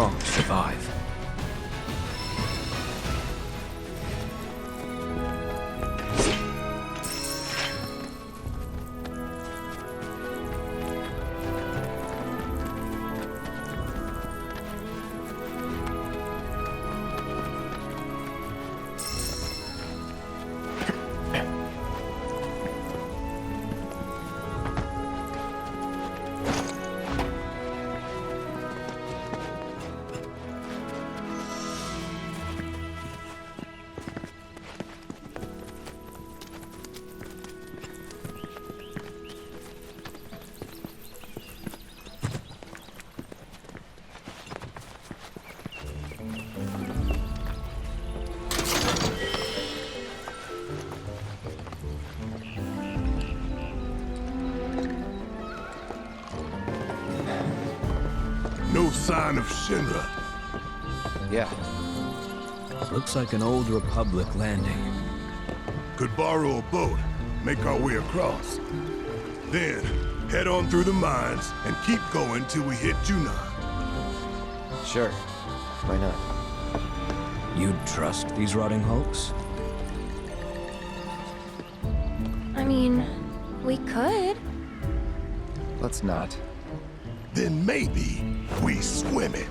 won't survive. No sign of Shinra. Yeah. Looks like an old Republic landing. Could borrow a boat, make our way across. Then, head on through the mines and keep going till we hit Junon. Sure. Why not? You'd trust these rotting hulks? I mean, we could. Let's not. Then maybe we swim it.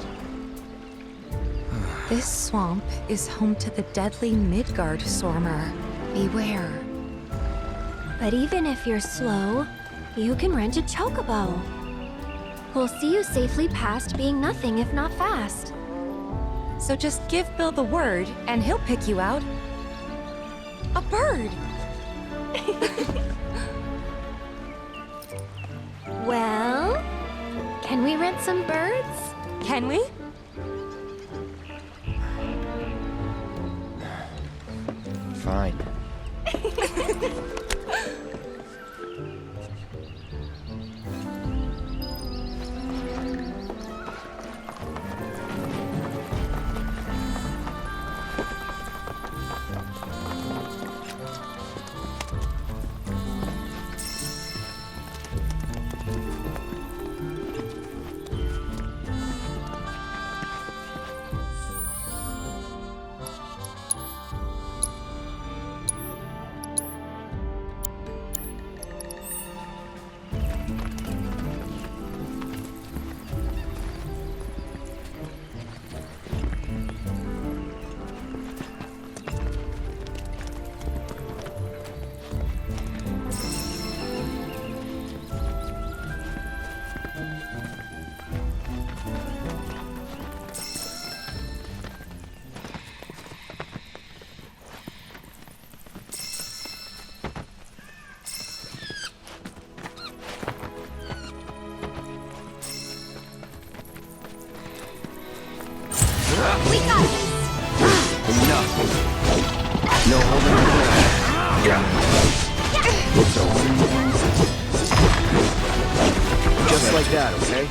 This swamp is home to the deadly Midgard Stormer. Beware. But even if you're slow, you can rent a chocobo. We'll see you safely past being nothing if not fast. So just give Bill the word, and he'll pick you out. A bird! Well, can we rent some birds? Can we? Fine. We got this! Enough. No holding your breath. Yeah. It's over. Just like that, okay?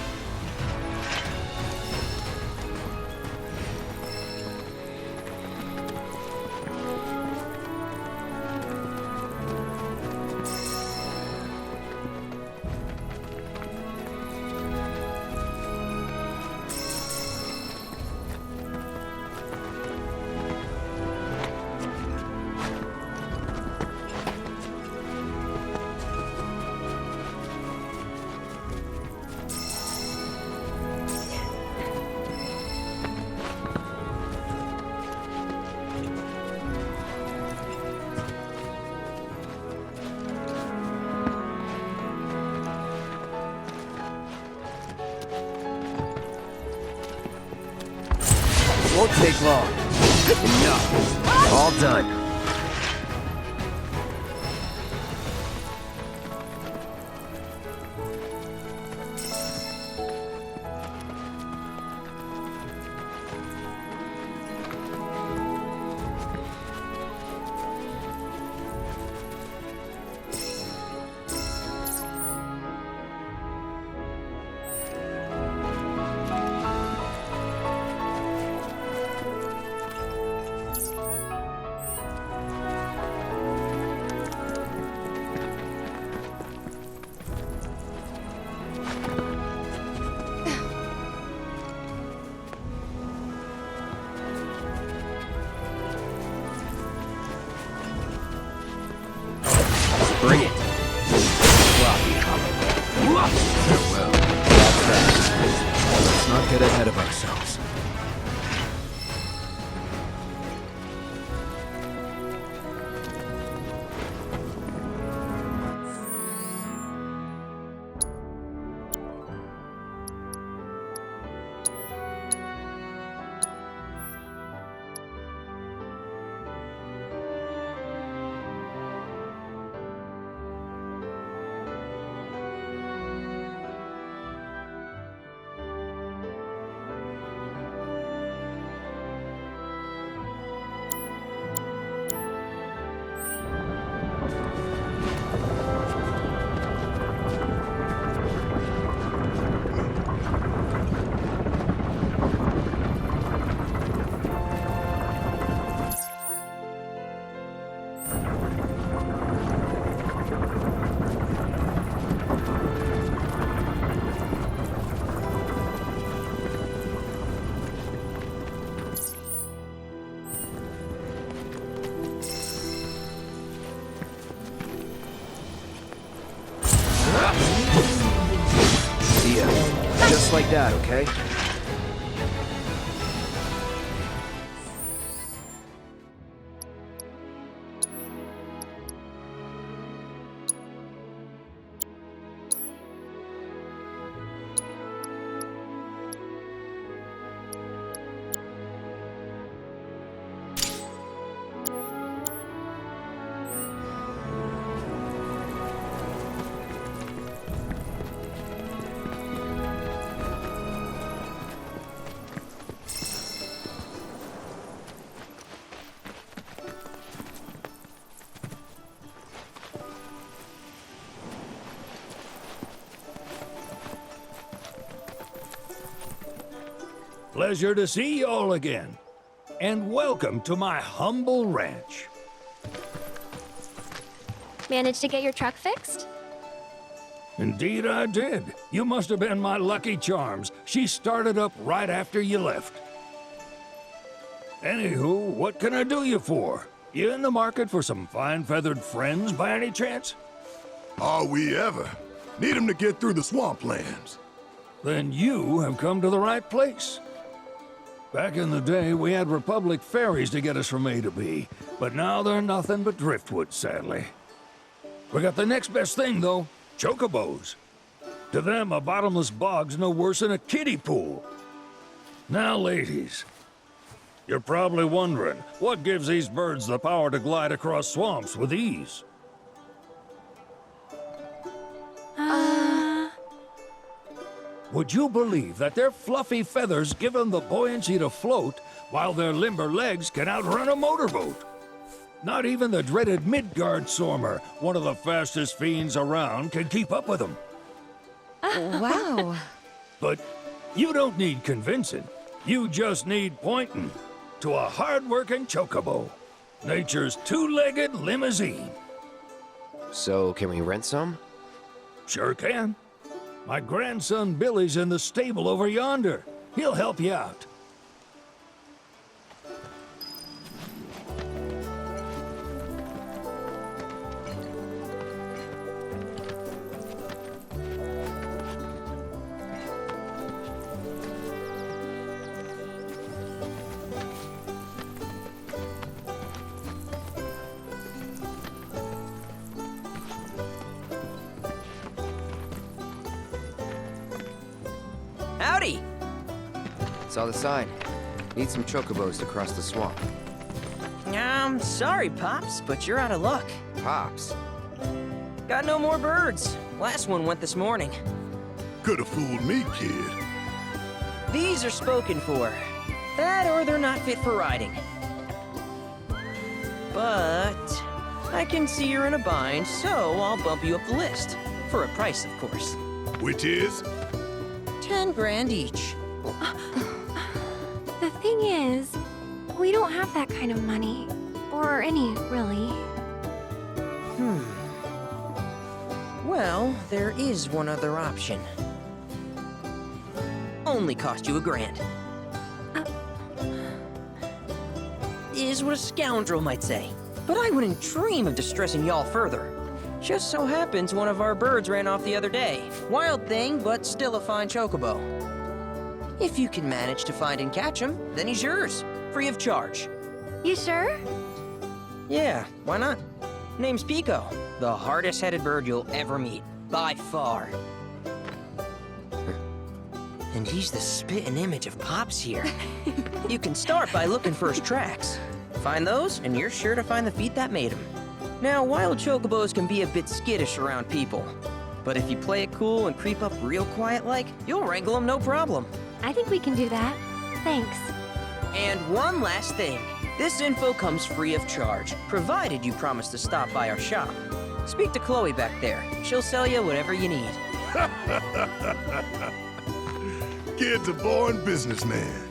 Won't take long. Enough. All done. Well, that's that. Let's not get ahead of ourselves. See ya. Just like that, okay? Pleasure to see you all again. And welcome to my humble ranch. Managed to get your truck fixed? Indeed I did. You must have been my lucky charms. She started up right after you left. Anywho, what can I do you for? You in the market for some fine feathered friends by any chance? Are we ever? Need 'em to get through the swamplands. Then you have come to the right place. Back in the day, we had Republic ferries to get us from A to B, but now they're nothing but driftwood, sadly. We got the next best thing, though, chocobos. To them, a bottomless bog's no worse than a kiddie pool. Now, ladies, you're probably wondering, what gives these birds the power to glide across swamps with ease? Would you believe that their fluffy feathers give them the buoyancy to float, while their limber legs can outrun a motorboat? Not even the dreaded Midgard Sormer, one of the fastest fiends around, can keep up with them. Wow. But you don't need convincing. You just need pointing to a hard-working chocobo. Nature's two-legged limousine. So, can we rent some? Sure can. My grandson Billy's in the stable over yonder. He'll help you out. Howdy! Saw the sign. Need some chocobos to cross the swamp. Sorry, Pops, but you're out of luck. Pops. Got no more birds. Last one went this morning. Could have fooled me, kid. These are spoken for. That or they're not fit for riding. But I can see you're in a bind, so I'll bump you up the list. For a price, of course. Which is? 10 grand each. The thing is, we don't have that kind of money. Or any, really. Well, there is one other option. Only cost you $1,000. Is what a scoundrel might say. But I wouldn't dream of distressing y'all further. Just so happens one of our birds ran off the other day. Wild thing, but still a fine chocobo. If you can manage to find and catch him, then he's yours, free of charge. You sure? Yeah, why not? Name's Pico, the hardest-headed bird you'll ever meet, by far. And he's the spitting image of Pops here. You can start by looking for his tracks. Find those, and you're sure to find the feet that made him. Now, wild chocobos can be a bit skittish around people. But if you play it cool and creep up real quiet-like, you'll wrangle them no problem. I think we can do that. Thanks. And one last thing. This info comes free of charge, provided you promise to stop by our shop. Speak to Chloe back there. She'll sell you whatever you need. Kid's a born businessman.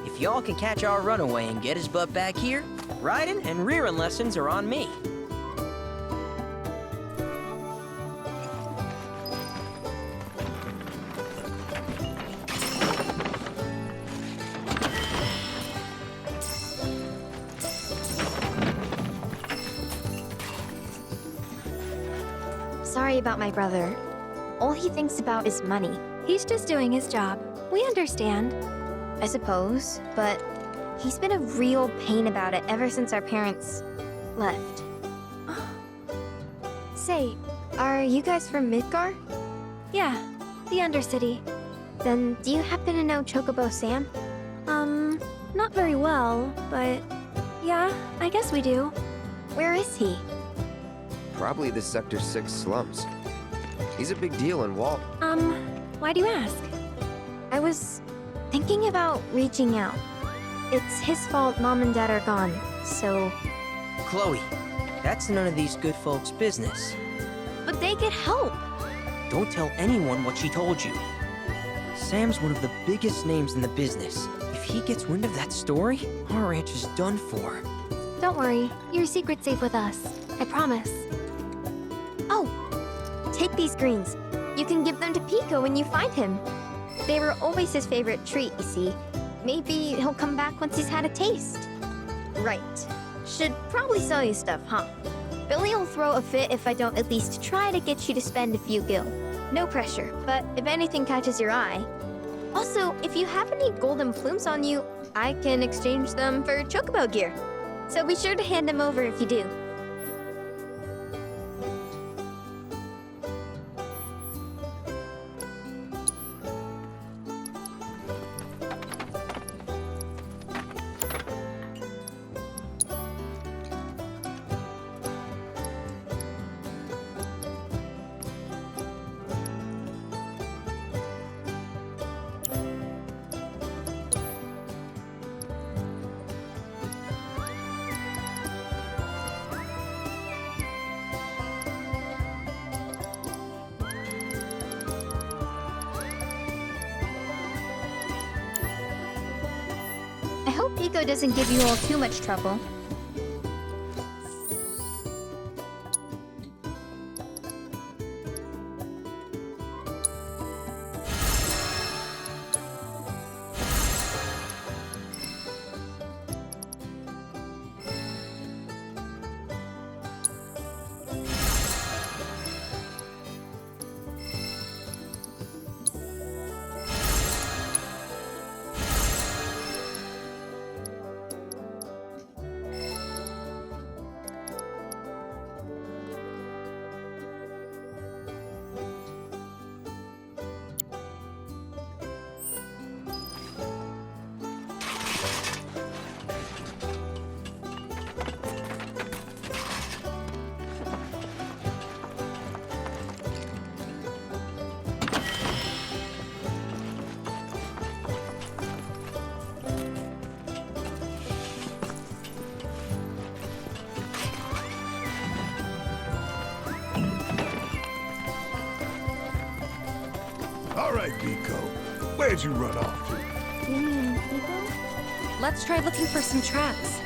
If y'all can catch our runaway and get his butt back here, riding and rearing lessons are on me. Sorry about my brother. All he thinks about is money. He's just doing his job. We understand. I suppose, but he's been a real pain about it ever since our parents left. Say, are you guys from Midgar? Yeah, the Undercity. Then do you happen to know Chocobo Sam? Not very well, but yeah, I guess we do. Where is he? Probably the Sector 6 slums. He's a big deal in Walt. Why do you ask? I was thinking about reaching out. It's his fault Mom and Dad are gone, so... Chloe, that's none of these good folks' business. But they get help! Don't tell anyone what she told you. Sam's one of the biggest names in the business. If he gets wind of that story, our ranch is done for. Don't worry, your secret's safe with us. I promise. Oh! Take these greens. You can give them to Pico when you find him. They were always his favorite treat, you see. Maybe he'll come back once he's had a taste. Right. Should probably sell you stuff, huh? Billy will throw a fit if I don't at least try to get you to spend a few gil. No pressure, but if anything catches your eye. Also, if you have any golden plumes on you, I can exchange them for chocobo gear. So be sure to hand them over if you do. I hope Pico doesn't give you all too much trouble. All right, Pico. Where'd you run off to? You mean Pico? Let's try looking for some tracks.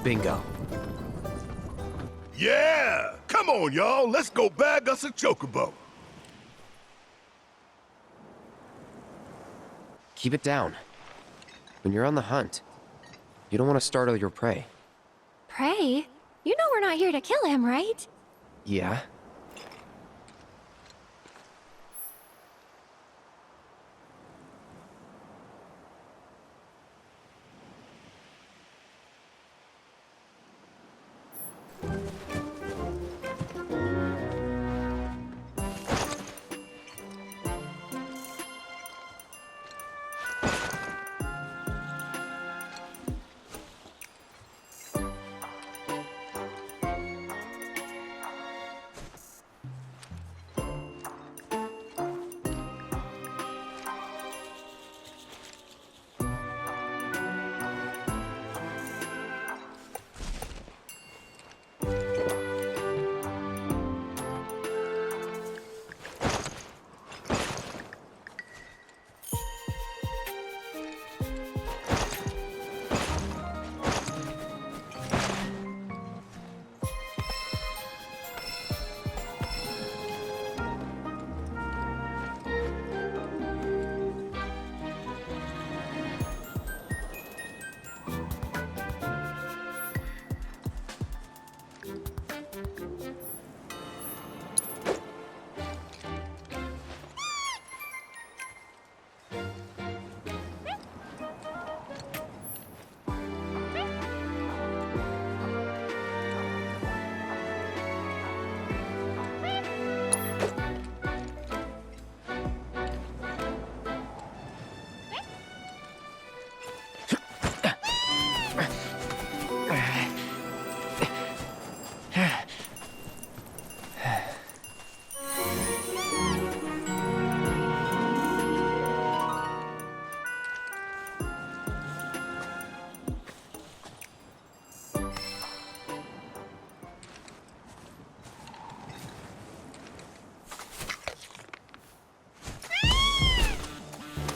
Bingo. Yeah! Come on, y'all. Let's go bag us a chocobo. Keep it down. When you're on the hunt, you don't want to startle your prey. Pray? You know we're not here to kill him, right? Yeah?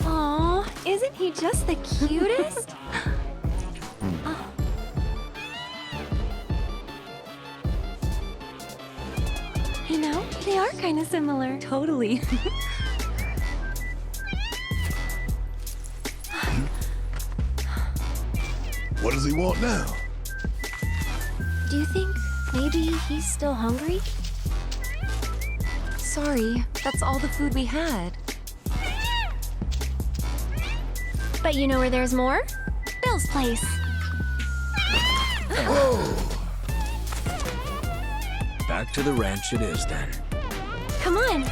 Aw, isn't he just the cutest? Oh. You know, they are kind of similar. Totally. What does he want now? Do you think maybe he's still hungry? Sorry, that's all the food we had. But you know where there's more? Bill's place. Back to the ranch it is then. Come on.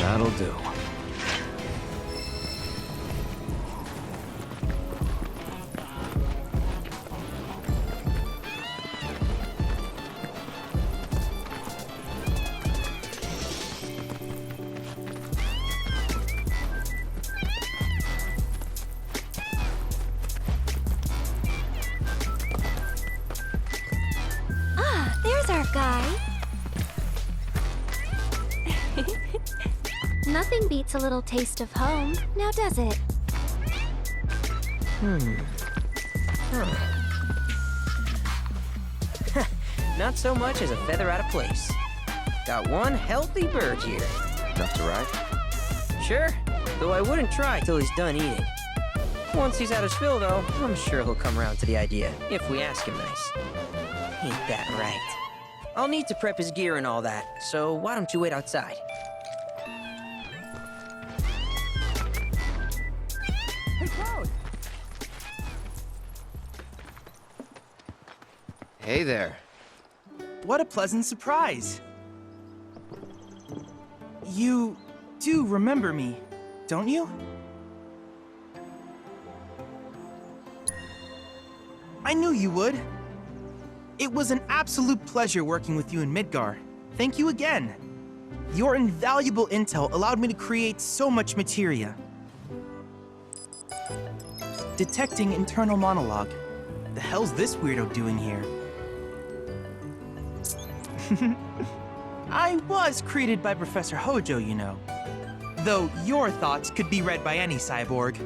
That'll do. Ah, there's our guy. Nothing beats a little taste of home, now does it? Not so much as a feather out of place. Got one healthy bird here. Enough to ride? Sure, though I wouldn't try till he's done eating. Once he's had his fill, though, I'm sure he'll come around to the idea, if we ask him nice. Ain't that right? I'll need to prep his gear and all that, so why don't you wait outside? Hey there. What a pleasant surprise. You do remember me, don't you? I knew you would. It was an absolute pleasure working with you in Midgar. Thank you again. Your invaluable intel allowed me to create so much materia. Detecting internal monologue. The hell's this weirdo doing here? I was created by Professor Hojo, you know. Though your thoughts could be read by any cyborg.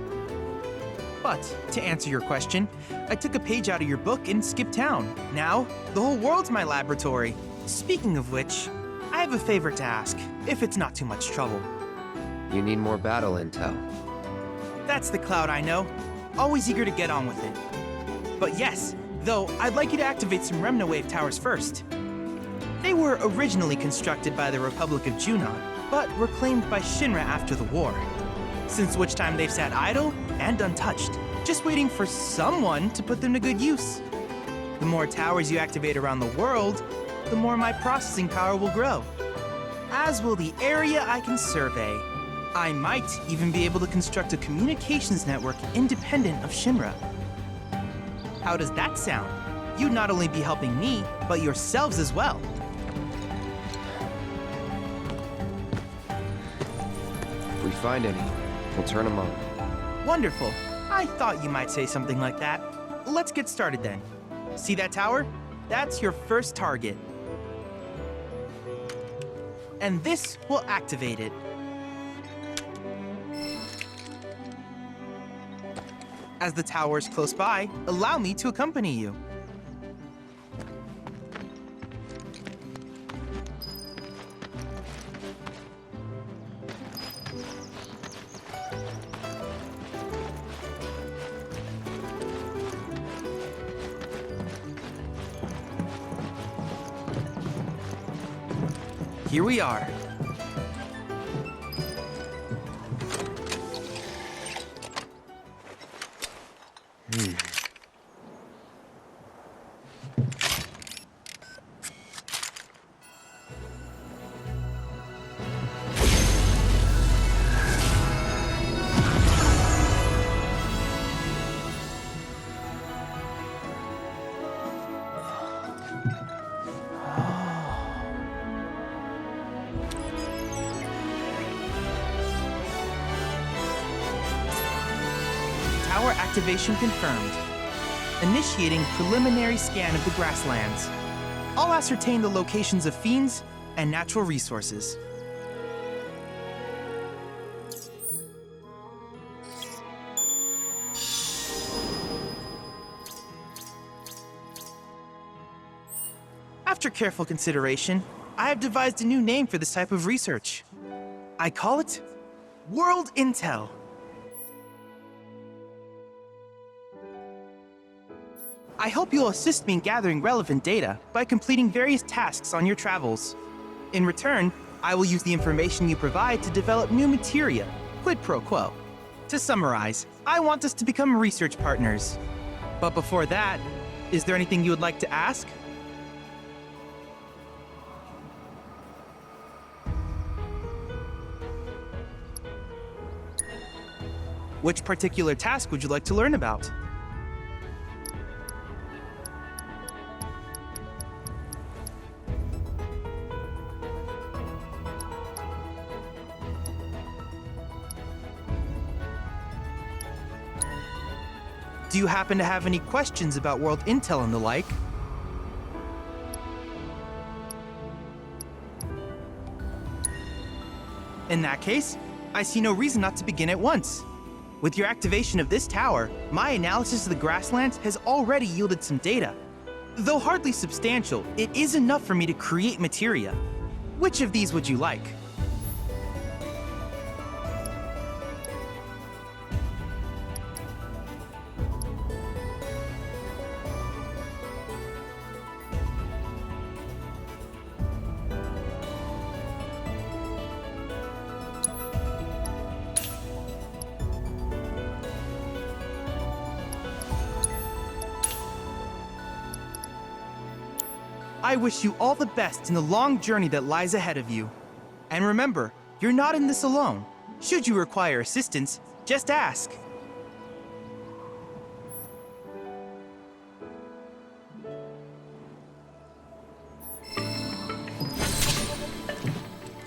But, to answer your question, I took a page out of your book and skipped town. Now, the whole world's my laboratory. Speaking of which, I have a favor to ask, if it's not too much trouble. You need more battle intel. That's the Cloud I know. Always eager to get on with it. But yes, though, I'd like you to activate some Remna Wave towers first. They were originally constructed by the Republic of Junon, but were claimed by Shinra after the war. Since which time they've sat idle and untouched, just waiting for someone to put them to good use. The more towers you activate around the world, the more my processing power will grow. As will the area I can survey. I might even be able to construct a communications network independent of Shinra. How does that sound? You'd not only be helping me, but yourselves as well. If we find any, we'll turn them on. Wonderful. I thought you might say something like that. Let's get started then. See that tower? That's your first target. And this will activate it. As the tower is close by, allow me to accompany you. Here we are. Tower activation confirmed. Initiating preliminary scan of the grasslands. I'll ascertain the locations of fiends and natural resources. After careful consideration, I have devised a new name for this type of research. I call it World Intel. I hope you'll assist me in gathering relevant data by completing various tasks on your travels. In return, I will use the information you provide to develop new materia, quid pro quo. To summarize, I want us to become research partners. But before that, is there anything you would like to ask? Which particular task would you like to learn about? Do you happen to have any questions about World Intel and the like? In that case, I see no reason not to begin at once. With your activation of this tower, my analysis of the grasslands has already yielded some data. Though hardly substantial, it is enough for me to create materia. Which of these would you like? I wish you all the best in the long journey that lies ahead of you. And remember, you're not in this alone. Should you require assistance, just ask.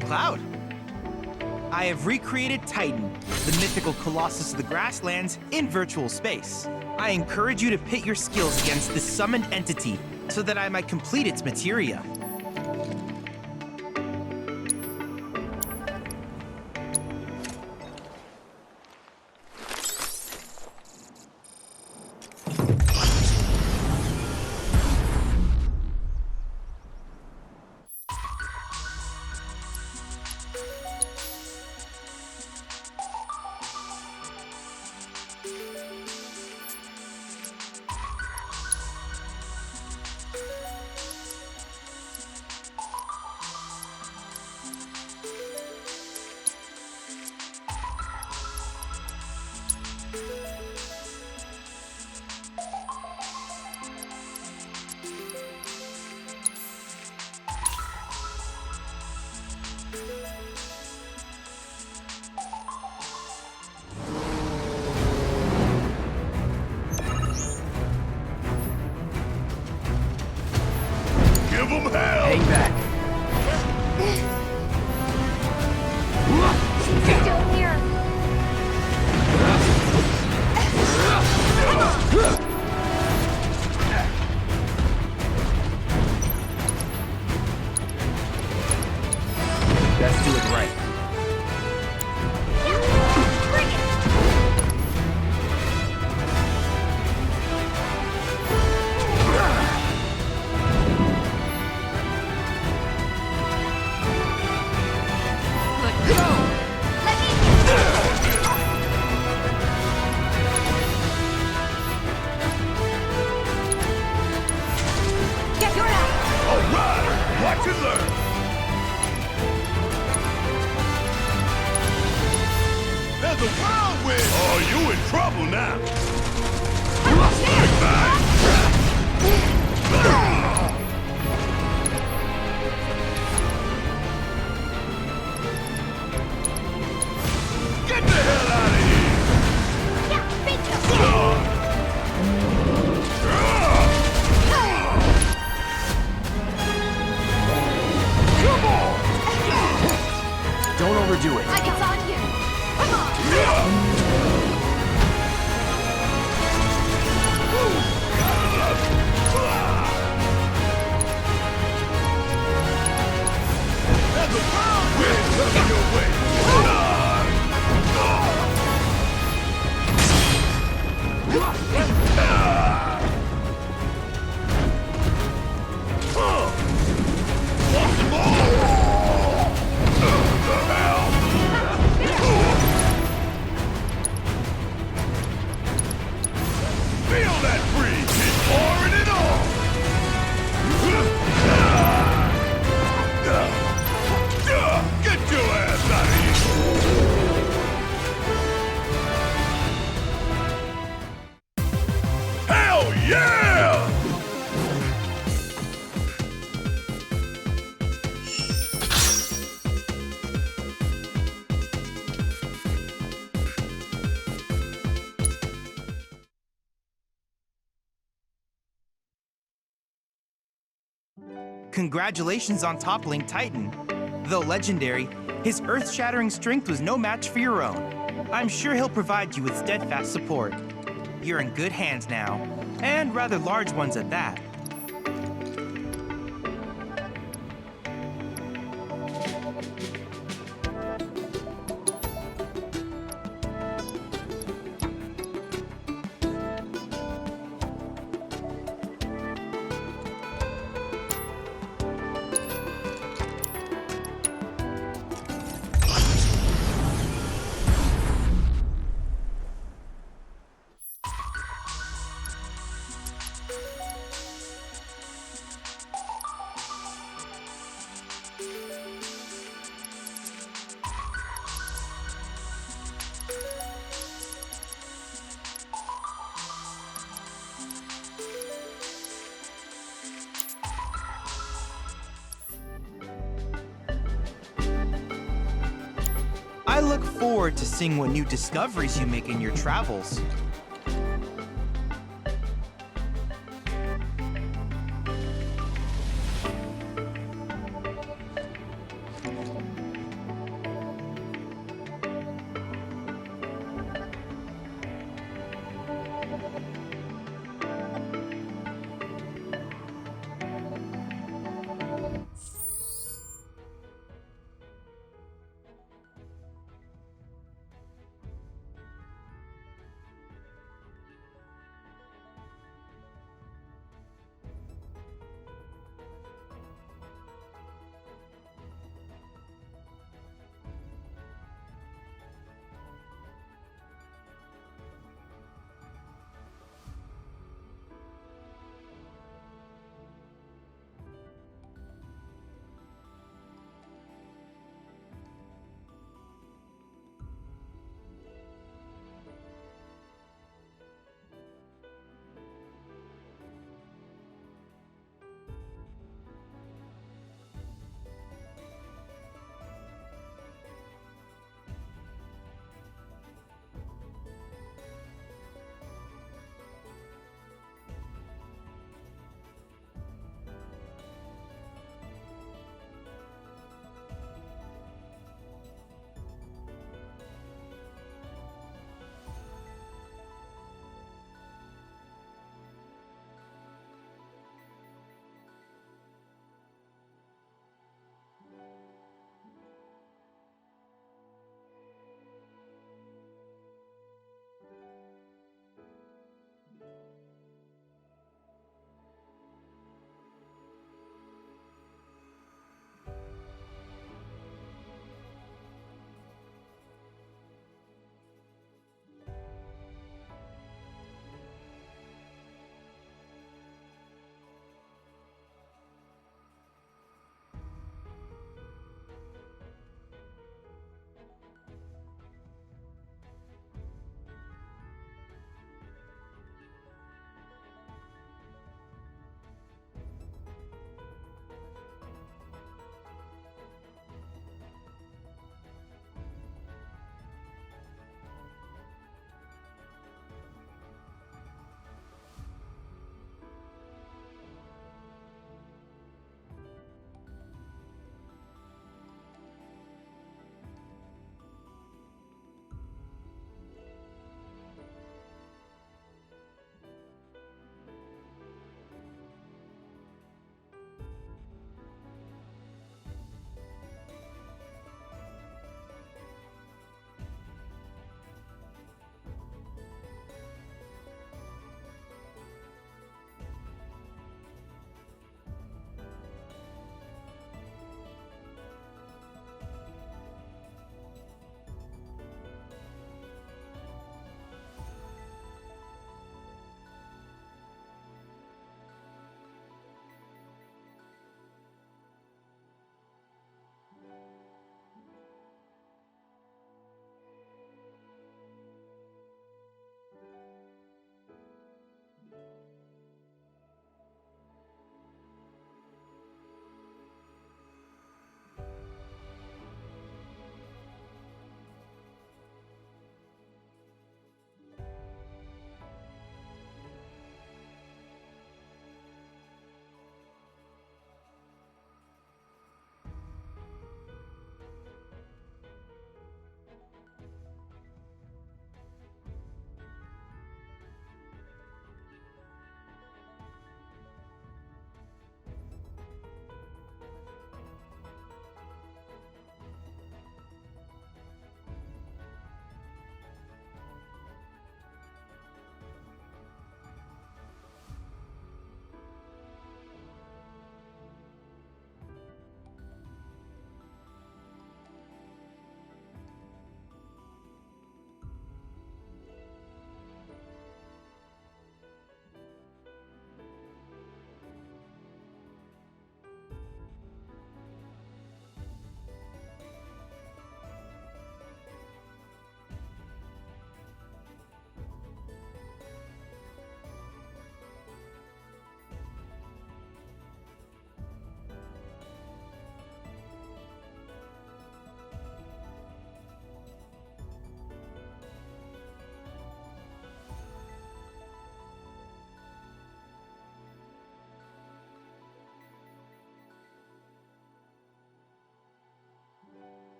Cloud. I have recreated Titan, the mythical colossus of the grasslands, in virtual space. I encourage you to pit your skills against this summoned entity so that I might complete its materia. Give them hell! Hang back. She's still here. Let's do it right. Bring it. Alright! Watch and learn! There's a whirlwind! Oh, you in trouble now! Get the hell out of here! Yeah, bingo. Don't overdo it. Like it's on you. Come on. There's a whirlwind coming your way! Feel that breeze! Keep pouring it on! Get your ass out of here! Hell yeah! Congratulations on toppling Titan. Though legendary, his earth-shattering strength was no match for your own. I'm sure he'll provide you with steadfast support. You're in good hands now, and rather large ones at that. forward to seeing what new discoveries you make in your travels.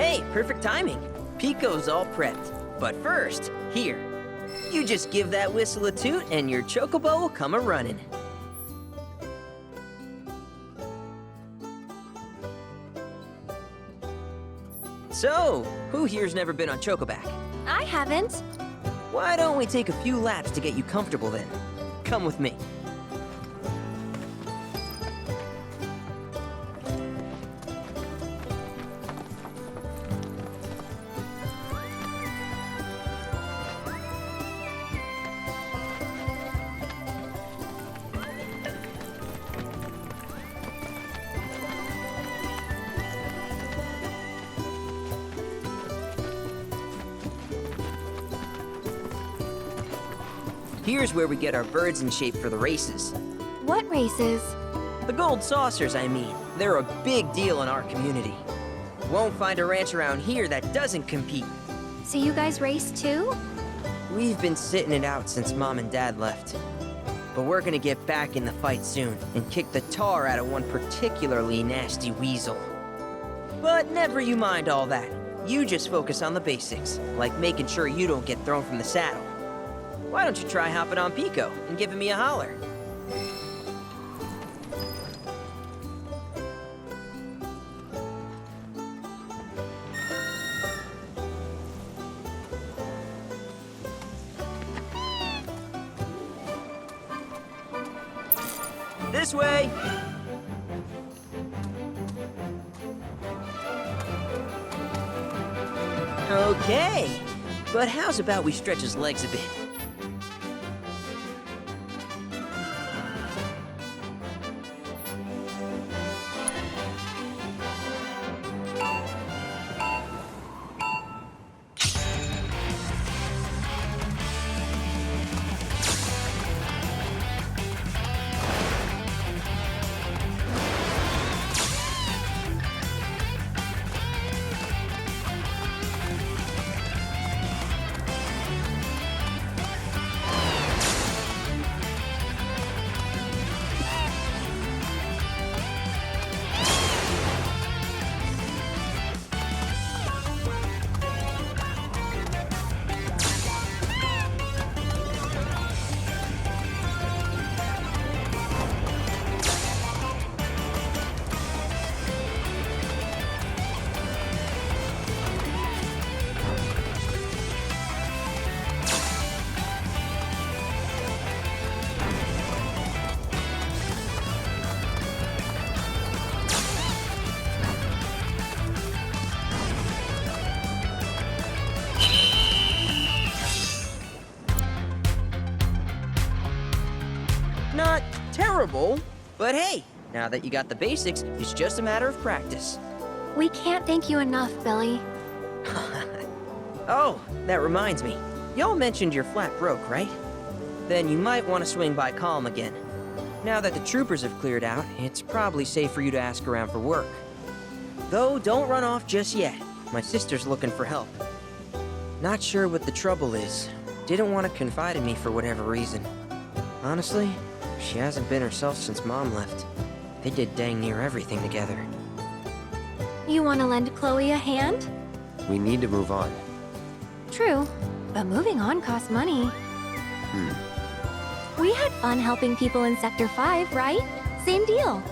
Hey, perfect timing. Pico's all prepped. But first, here. You just give that whistle a toot and your chocobo will come a-running. So, who here's never been on Chocoback? I haven't. Why don't we take a few laps to get you comfortable then? Come with me. Here's where we get our birds in shape for the races. What races? The gold saucers, I mean. They're a big deal in our community. Won't find a ranch around here that doesn't compete. So you guys race too? We've been sitting it out since Mom and Dad left. But we're gonna get back in the fight soon and kick the tar out of one particularly nasty weasel. But never you mind all that. You just focus on the basics, like making sure you don't get thrown from the saddle. Why don't you try hopping on Pico and giving me a holler? This way! Okay, but how's about we stretch his legs a bit? Not terrible, but hey, now that you got the basics, it's just a matter of practice. We can't thank you enough, Billy. Oh, that reminds me. Y'all mentioned your flat broke, right? Then you might want to swing by Calm again. Now that the troopers have cleared out, it's probably safe for you to ask around for work. Though, don't run off just yet. My sister's looking for help. Not sure what the trouble is. Didn't want to confide in me for whatever reason. Honestly, she hasn't been herself since Mom left. They did dang near everything together. You want to lend Chloe a hand? We need to move on. True, but moving on costs money. We had fun helping people in Sector 5, right? Same deal.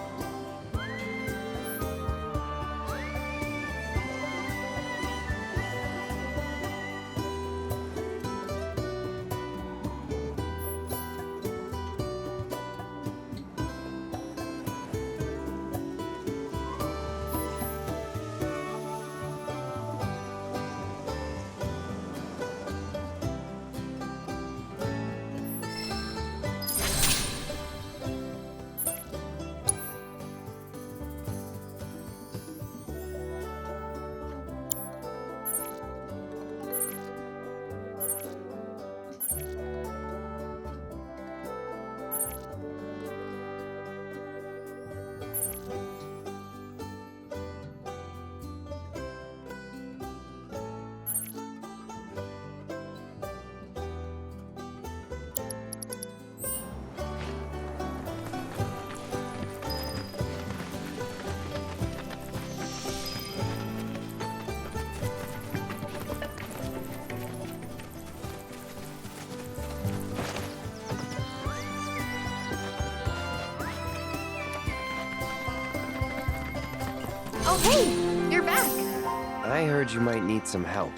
I heard you might need some help.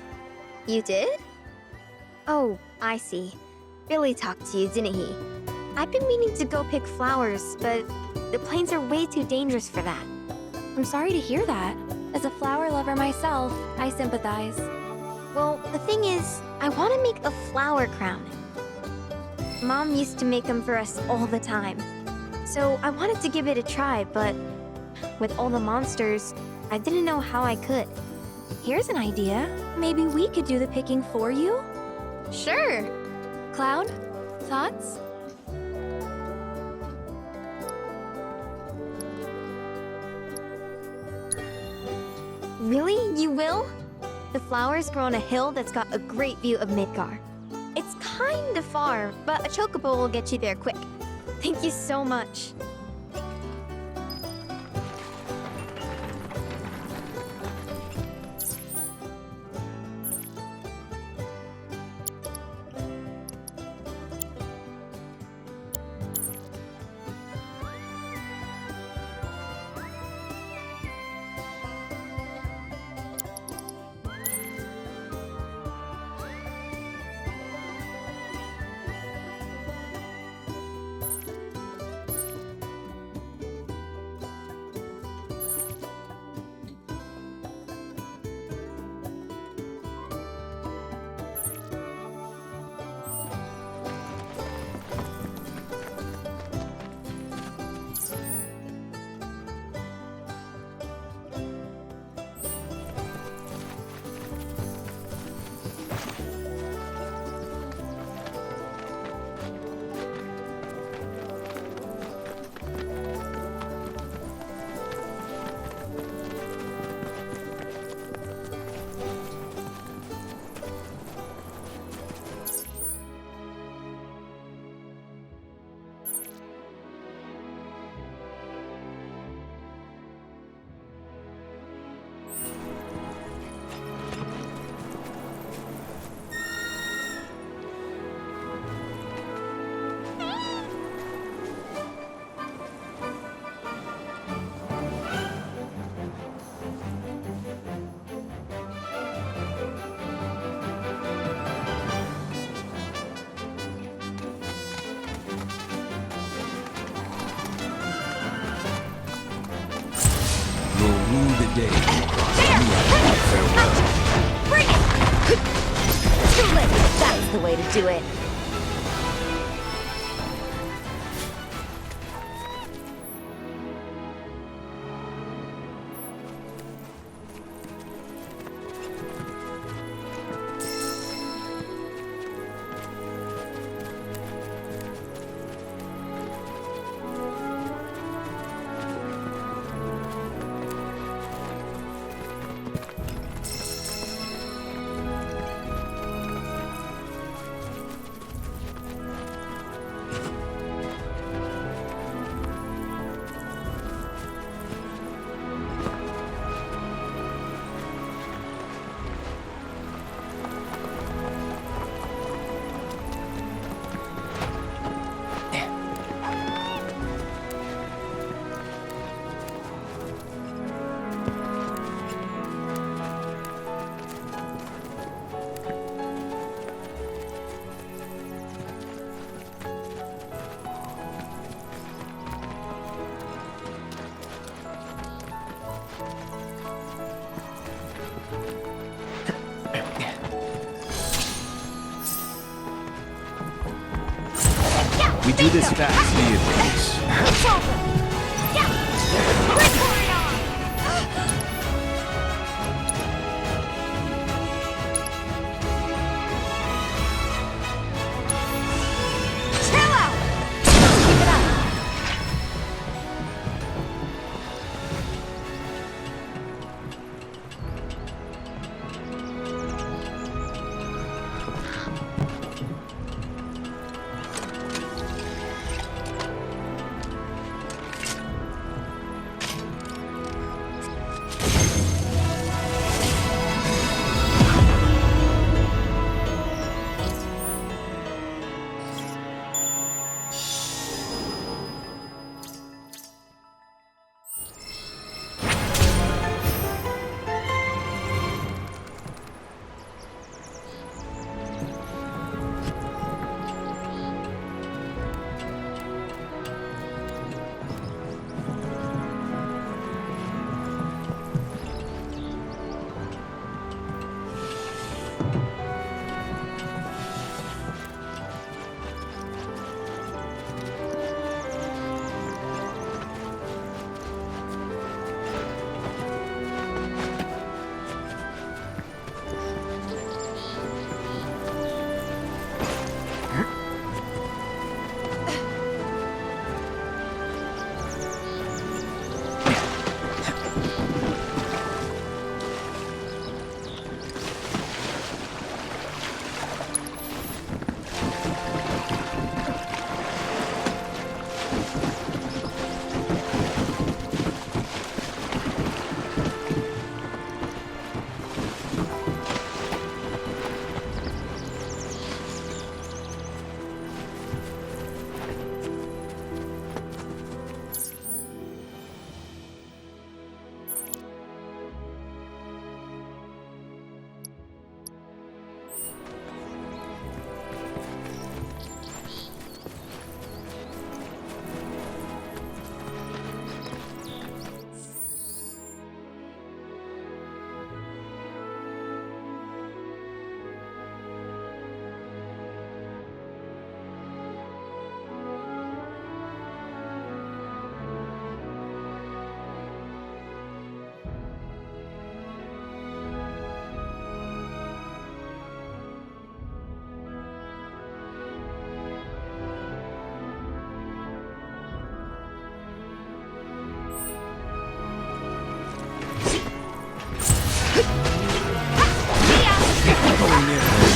You did? Oh, I see. Billy talked to you, didn't he? I've been meaning to go pick flowers, but the plains are way too dangerous for that. I'm sorry to hear that. As a flower lover myself, I sympathize. Well, the thing is, I want to make a flower crown. Mom used to make them for us all the time. So I wanted to give it a try, but with all the monsters, I didn't know how I could. Here's an idea. Maybe we could do the picking for you? Sure. Cloud, thoughts? Really? You will? The flowers grow on a hill that's got a great view of Midgar. It's kinda far, but a chocobo will get you there quick. Thank you so much. Rule the day farewell. Bring it! Too late. That's the way to do it. We do this fast, do you please? It's over. Yeah. We're pouring on. Chill out. Keep it up.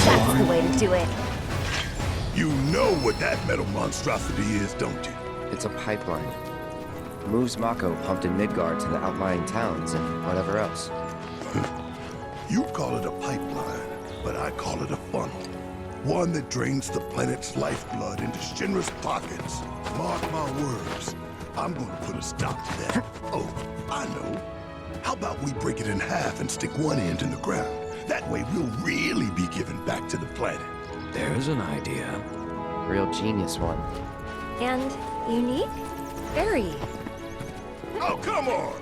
That's the way to do it. You know what that metal monstrosity is, don't you? It's a pipeline. Moves Mako pumped in Midgard to the outlying towns and whatever else. You call it a pipeline, but I call it a funnel. One that drains the planet's lifeblood into Shinra's pockets. Mark my words, I'm gonna put a stop to that. Oh, I know. How about we break it in half and stick one end in the ground? That way we'll really be giving back to the planet. There's an idea. Real genius one. And unique? Very. Oh, come on!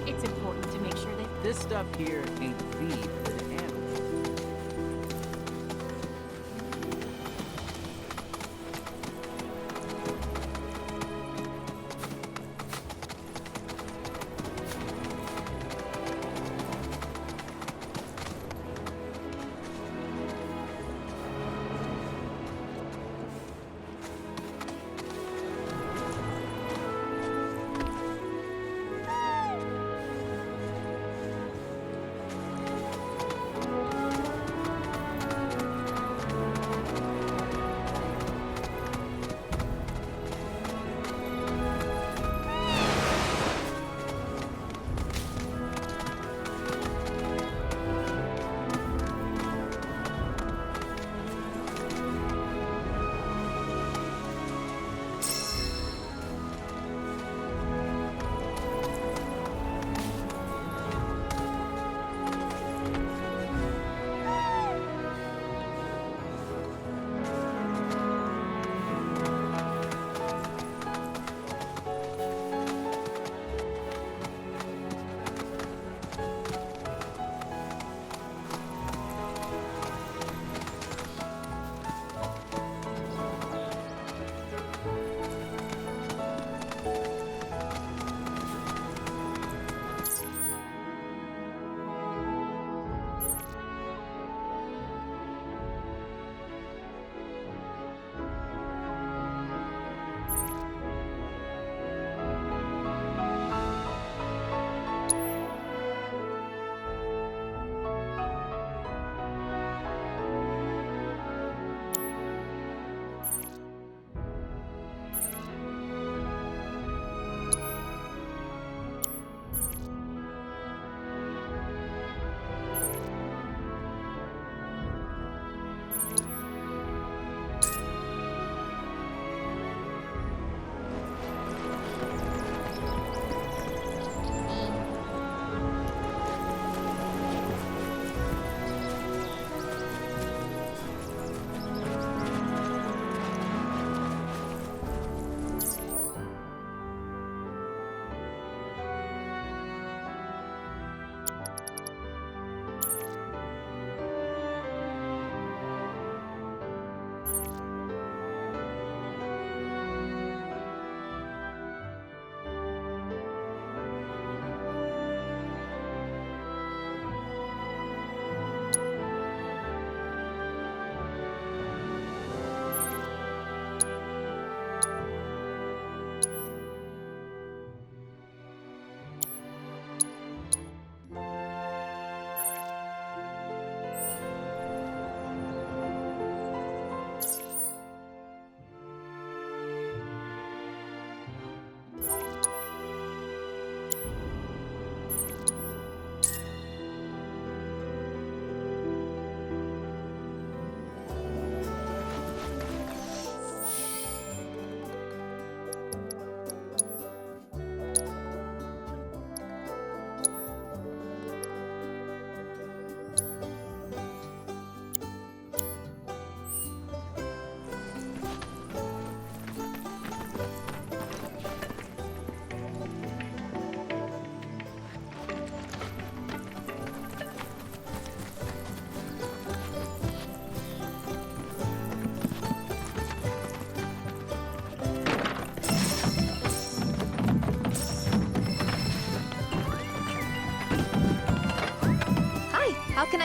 It's important to make sure that This stuff here ain't feed for the animals.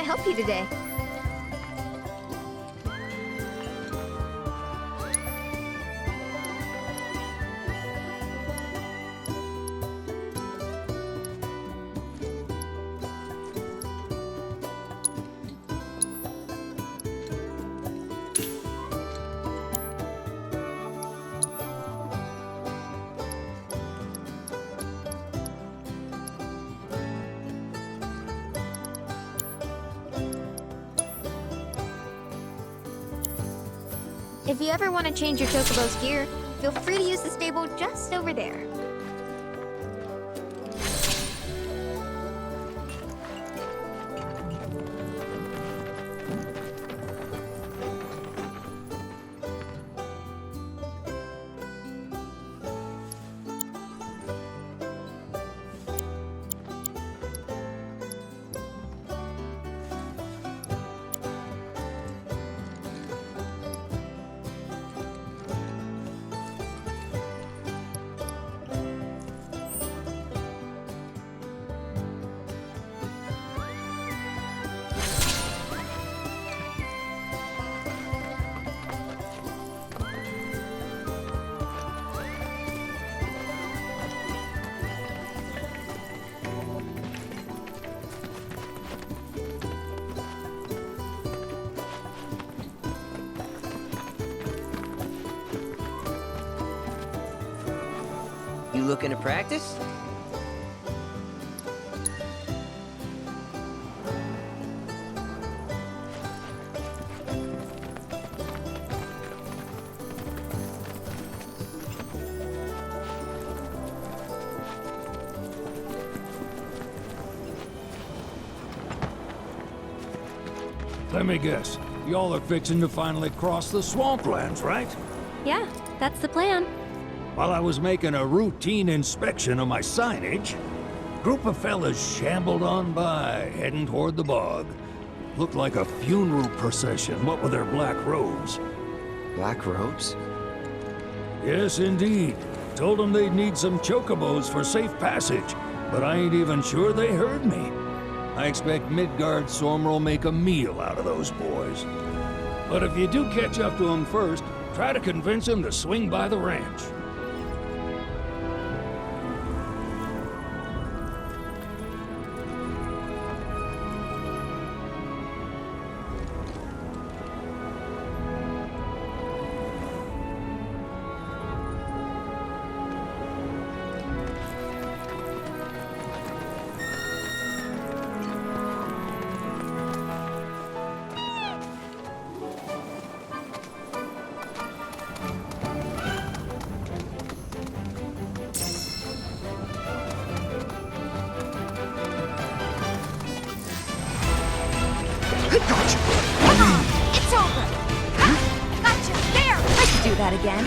I help you today? If you ever want to change your Chocobo's gear, feel free to use the stable just over there. You looking to practice? Let me guess. Y'all are fixing to finally cross the swamplands, right? Yeah, that's the plan. While I was making a routine inspection of my signage, a group of fellas shambled on by, heading toward the bog. Looked like a funeral procession, what with their black robes. Black robes? Yes, indeed. Told them they'd need some chocobos for safe passage, but I ain't even sure they heard me. I expect Midgard Sormer will make a meal out of those boys. But if you do catch up to him first, try to convince him to swing by the ranch. It's over! Ha! Gotcha! There! I can do that again.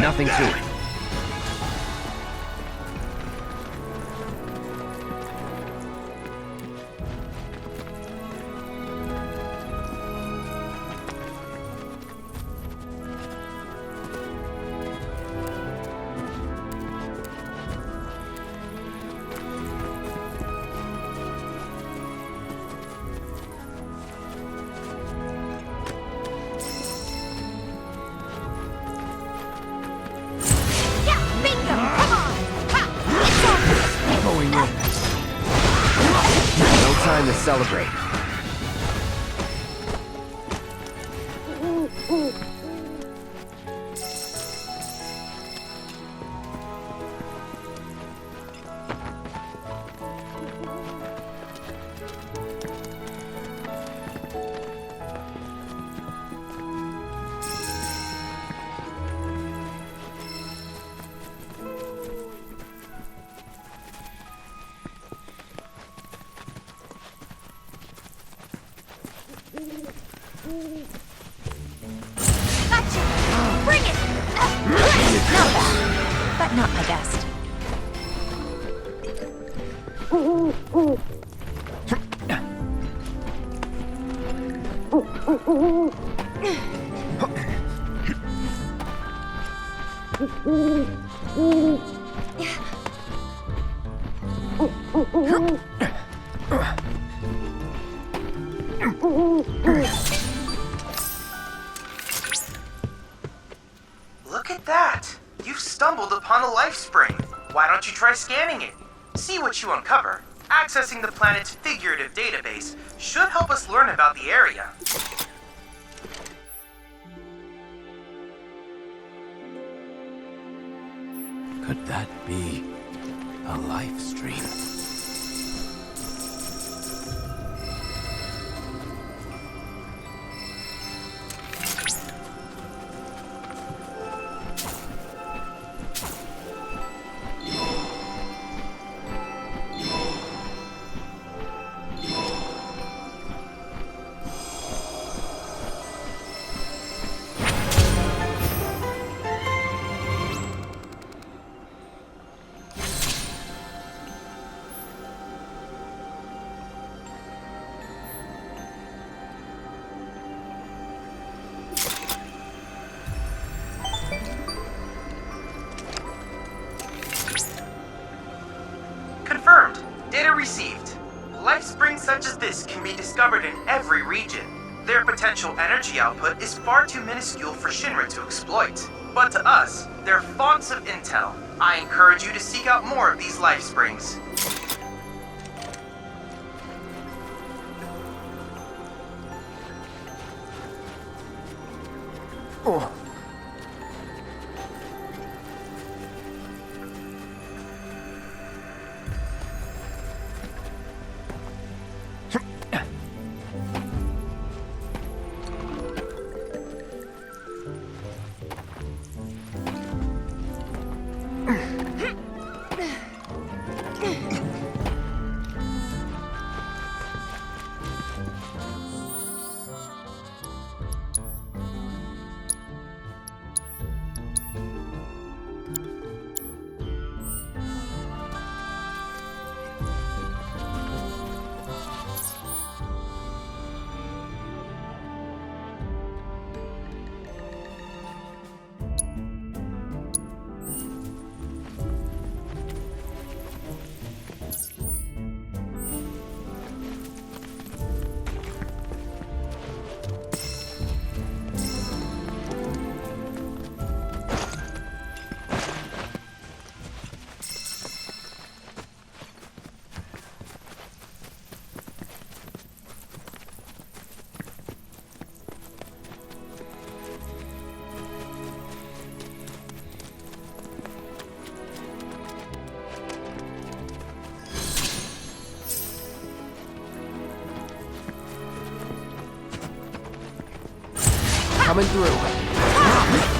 Nothing to it. No time to celebrate. Gotcha! Bring it! Not bad, but not my best. Look at that! You've stumbled upon a life spring. Why don't you try scanning it? See what you uncover. Accessing the planet's figurative database should help us learn about the area. Could that be a life stream? Confirmed. Data received. Life springs such as this can be discovered in every region. Their potential energy output is far too minuscule for Shinra to exploit. But to us, they're fonts of intel. I encourage you to seek out more of these life springs. Coming through.